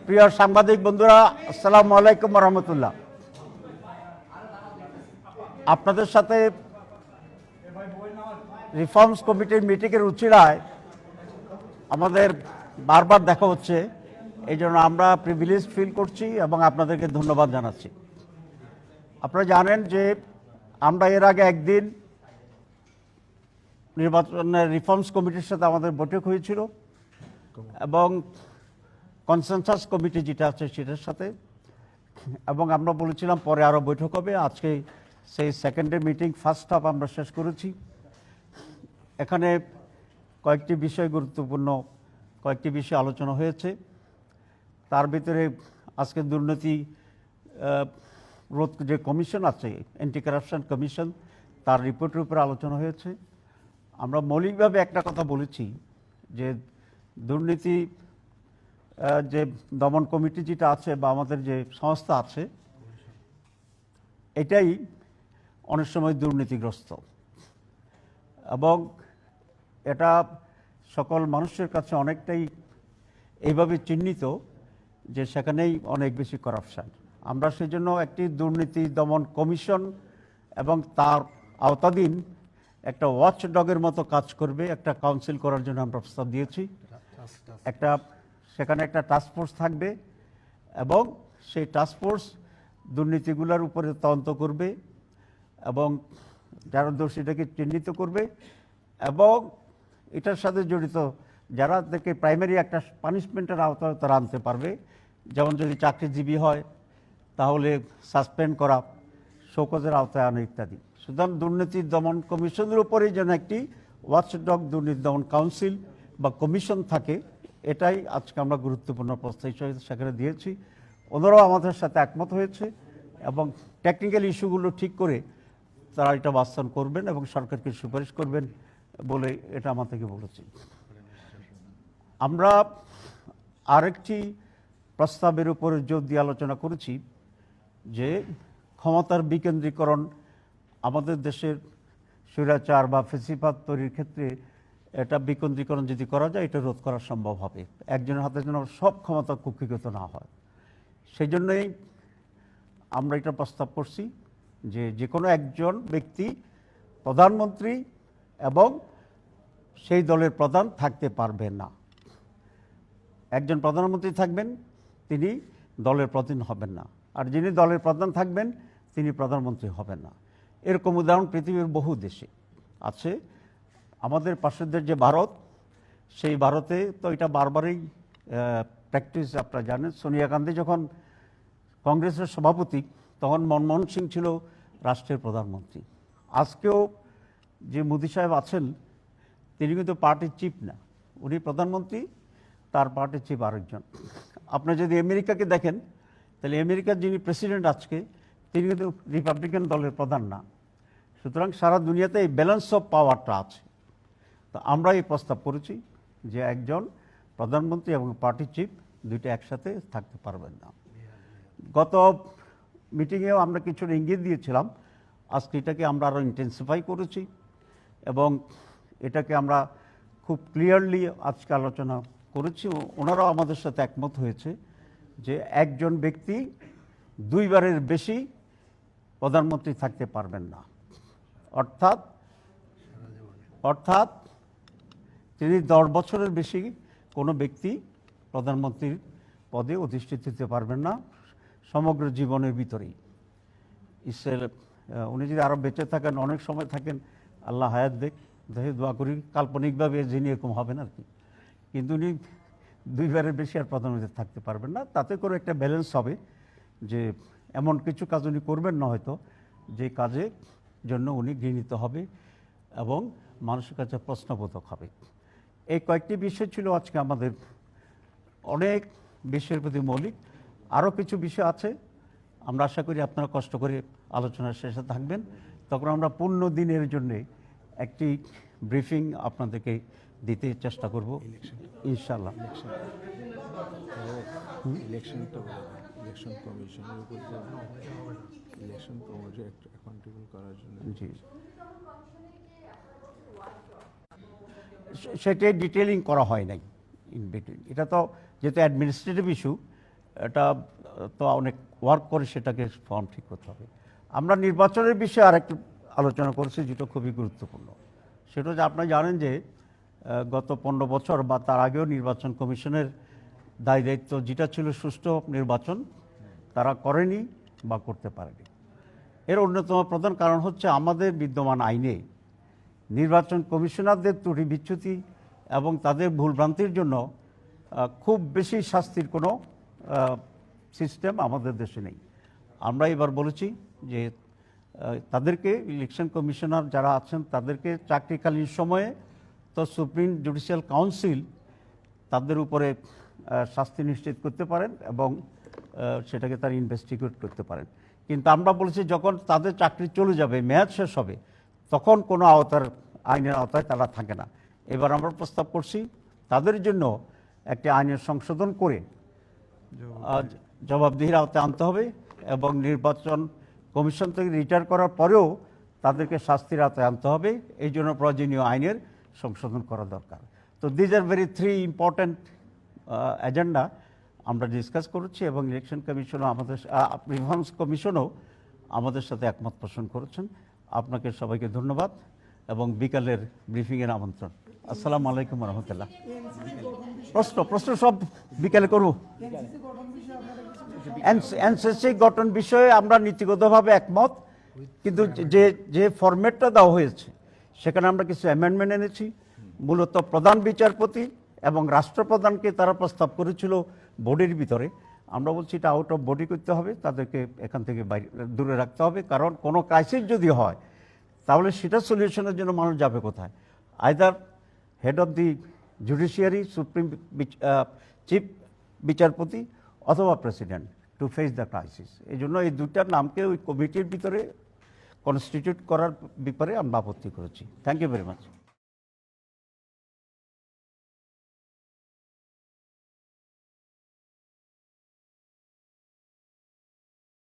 প্রিয় সাংবাদিক বন্ধুরা, আসসালামু আলাইকুম রহমতুল্লাহ। আপনাদের সাথে রিফর্মস কমিটির মিটিংয়ের উচিলায় আমাদের বারবার দেখা হচ্ছে, এই জন্য আমরা প্রিভিলেজ ফিল করছি এবং আপনাদেরকে ধন্যবাদ জানাচ্ছি। আপনারা জানেন যে আমরা এর আগে একদিন নির্বাচনের রিফর্মস কমিটির সাথে আমাদের বৈঠক হয়েছিল এবং কনসেনসাস কমিটি যেটা আছে সেটার সাথে, এবং আমরা বলেছিলাম পরে আরও বৈঠক হবে। আজকে সেই second day meeting, first half আমরা শেষ করেছি। এখানে কয়েকটি বিষয় গুরুত্বপূর্ণ, কয়েকটি বিষয় আলোচনা হয়েছে। তার ভিতরে আজকে দুর্নীতি রোধ যে কমিশন আছে, অ্যান্টি কারাপশন কমিশন, তার রিপোর্টের উপরে আলোচনা হয়েছে। আমরা মৌলিকভাবে একটা কথা বলেছি যে দুর্নীতি যে দমন কমিটি যেটা আছে বা আমাদের যে সংস্থা আছে, এটাই অনেক সময় দুর্নীতিগ্রস্ত এবং এটা সকল মানুষের কাছে অনেকটাই এইভাবে চিহ্নিত যে সেখানেই অনেক বেশি করাপশন। আমরা সেই জন্য একটি দুর্নীতি দমন কমিশন এবং তার আওতাধীন একটা ওয়াচ ডগের মতো কাজ করবে একটা কাউন্সিল করার জন্য আমরা প্রস্তাব দিয়েছি। সেখানে একটা টাস্কফোর্স থাকবে এবং সেই টাস্কফোর্স দুর্নীতিগুলোর উপরে তদন্ত করবে এবং যারা দোষীটাকে চিহ্নিত করবে এবং এটার সাথে জড়িত যারা থেকে প্রাইমারি একটা পানিশমেন্টের আওতায় তারা আনতে পারবে। যেমন যদি চাকরিজীবী হয় তাহলে সাসপেন্ড করা, শোকজের আওতায় আনা ইত্যাদি। সুতরাং দুর্নীতি দমন কমিশনের উপরেই যেন একটি ওয়াচডগ দুর্নীতি দমন কাউন্সিল বা কমিশন থাকে, এটাই আজকে আমরা গুরুত্বপূর্ণ প্রস্তাব হিসেবে সেখানে দিয়েছি। ওনারাও আমাদের সাথে একমত হয়েছে এবং টেকনিক্যাল ইস্যুগুলো ঠিক করে তারা এটা বাস্তবায়ন করবেন এবং সরকারকে সুপারিশ করবেন বলে এটা আমাদেরকে বলেছি। আমরা আরেকটি প্রস্তাবের উপরে জোর দিয়ে আলোচনা করেছি যে ক্ষমতার বিকেন্দ্রীকরণ আমাদের দেশের স্বৈরাচার বা ফেসিবাদ তৈরির ক্ষেত্রে এটা বিকেন্দ্রীকরণ যদি করা যায় এটা রোধ করা সম্ভব হবে। একজনের হাতে যেন সব ক্ষমতা কুক্ষিগত না হয়, সেই জন্যই আমরা এটা প্রস্তাব করছি যে যে কোনো একজন ব্যক্তি প্রধানমন্ত্রী এবং সেই দলের প্রধান থাকতে পারবে না। একজন প্রধানমন্ত্রী থাকবেন, তিনি দলের প্রধান হবেন না, আর যিনি দলের প্রধান থাকবেন তিনি প্রধানমন্ত্রী হবেন না। এরকম উদাহরণ পৃথিবীর বহু দেশে আছে। আমাদের পাশের দেশ যে ভারত, সেই ভারতে তো এটা বারবারই প্র্যাকটিস। আপনারা জানেন সোনিয়া গান্ধী যখন কংগ্রেসের সভাপতি তখন মনমোহন সিং ছিল রাষ্ট্রের প্রধানমন্ত্রী। আজকেও যে মোদি সাহেব আছেন তিনি কিন্তু পার্টির চিফ না, উনি প্রধানমন্ত্রী, তার পার্টির চিফ আরেকজন। আপনি যদি আমেরিকাকে দেখেন তাহলে আমেরিকার যিনি প্রেসিডেন্ট আজকে তিনি কিন্তু রিপাবলিকান দলের প্রধান না। সুতরাং সারা দুনিয়াতে এই ব্যালেন্স অফ পাওয়ারটা আছে। তো আমরা এই প্রস্তাব করেছি যে একজন প্রধানমন্ত্রী এবং পার্টি চিফ দুইটা একসাথে থাকতে পারবেন না। গত মিটিংয়েও আমরা কিছুটা ইঙ্গিত দিয়েছিলাম, আজকে এটাকে আমরা আরও ইন্টেন্সিফাই করেছি এবং এটাকে আমরা খুব ক্লিয়ারলি আজকে আলোচনা করেছি। ওনারাও আমাদের সাথে একমত হয়েছে যে একজন ব্যক্তি দুইবারের বেশি প্রধানমন্ত্রী থাকতে পারবেন না, অর্থাৎ তিনি 10 বছরের বেশি কোনো ব্যক্তি প্রধানমন্ত্রীর পদে অধিষ্ঠিত হতে পারবেন না সমগ্র জীবনের ভিতরেই। উনি যদি আরও বেঁচে থাকেন, অনেক সময় থাকেন, আল্লাহ হায়াত দেখে দোয়া করি কাল্পনিকভাবে যিনি এরকম হবেন আর কি, কিন্তু উনি দুইবারের বেশি আর প্রধানমন্ত্রী থাকতে পারবেন না। তাতে করে একটা ব্যালেন্স হবে যে এমন কিছু কাজ উনি করবেন না হয়তো যে কাজের জন্য উনি ঘৃণিত হবে এবং মানুষের কাছে প্রশ্নবোধক হবে। এই কয়েকটি বিষয় ছিল আজকে আমাদের, অনেক বিষয়ের প্রতি মৌলিক। আরও কিছু বিষয় আছে, আমরা আশা করি আপনারা কষ্ট করে আলোচনার শেষে থাকবেন, তখন আমরা পূর্ণ দিনের জন্যে একটি ব্রিফিং আপনাদেরকে দিতে চেষ্টা করব ইনশাআল্লাহ। ইলেকশন কমিশনের উপর ইলেকশন কমিশন অ্যাকাউন্টেবল করার জন্য জি, সেটাই ডিটেলিং করা হয় নাই ইন বিটুইন। এটা তো যেহেতু অ্যাডমিনিস্ট্রেটিভ ইস্যু, এটা তো অনেক ওয়ার্ক করে সেটাকে ফর্ম ঠিক করতে হবে। আমরা নির্বাচনের বিষয়ে আরেকটু আলোচনা করেছি যেটা খুবই গুরুত্বপূর্ণ। সেটা হচ্ছে আপনারা জানেন যে গত 15 বছর বা তার আগেও নির্বাচন কমিশনের দায় দায়িত্ব যেটা ছিল সুষ্ঠু নির্বাচন তারা করেনি বা করতে পারেনি। এর অন্যতম প্রধান কারণ হচ্ছে আমাদের বিদ্যমান আইনে নির্বাচন কমিশনারদের ত্রুটি বিচ্যুতি এবং তাদের ভুলভ্রান্তির জন্য খুব বেশি শাস্তির কোনো সিস্টেম আমাদের দেশে নেই। আমরা এবার বলেছি যে তাদেরকে ইলেকশন কমিশনার যারা আছেন তাদেরকে চাকরিকালীন সময়ে তো সুপ্রিম জুডিশিয়াল কাউন্সিল তাদের উপরে শাস্তি নিশ্চিত করতে পারেন এবং সেটাকে তারা ইনভেস্টিগেট করতে পারেন। কিন্তু আমরা বলেছি যখন তাদের চাকরি চলে যাবে, মেয়াদ শেষ হবে, তখন কোনো আইনের আওতায় তারা থাকে না। এবার আমরা প্রস্তাব করছি তাদের জন্য একটি আইনের সংশোধন করে জবাবদিহির আওতায় আনতে হবে এবং নির্বাচন কমিশন থেকে রিটায়ার করার পরেও তাদেরকে শাস্তির আওতায় আনতে হবে। এই জন্য প্রয়োজনীয় আইনের সংশোধন করা দরকার। তো these are very 3 important agenda আমরা ডিসকাস করেছি এবং ইলেকশন কমিশনও আমাদের রিফর্মস কমিশনও আমাদের সাথে একমত পোষণ করেছেন। আপনাকে সবাইকে ধন্যবাদ এবং বিকালের ব্রিফিংয়ের আমন্ত্রণ। আসসালামু আলাইকুম রহমতুল্লাহ। প্রশ্ন সব বিকালে করব। এনসিসি গঠন বিষয়ে আমরা নীতিগতভাবে একমত, কিন্তু যে ফরম্যাটটা দেওয়া হয়েছে সেখানে আমরা কিছু অ্যামেন্ডমেন্ট এনেছি। মূলত প্রধান বিচারপতি এবং রাষ্ট্রপ্রধানকে তারা প্রস্তাব করেছিল বডির ভিতরে। আমরা বলছি এটা আউট অফ বডি করতে হবে, তাদেরকে এখান থেকে বাইরে দূরে রাখতে হবে। কারণ কোনো ক্রাইসিস যদি হয় তাহলে সেটা সলিউশনের জন্য মানুষ যাবে কোথায়? Either head of the judiciary, supreme chief বিচারপতি অথবা president to face the crisis. এই জন্য এই দুটার নামকে ওই কমিটির ভিতরে কনস্টিটিউট করার ব্যাপারে আমরা আপত্তি করেছি। Thank you very much.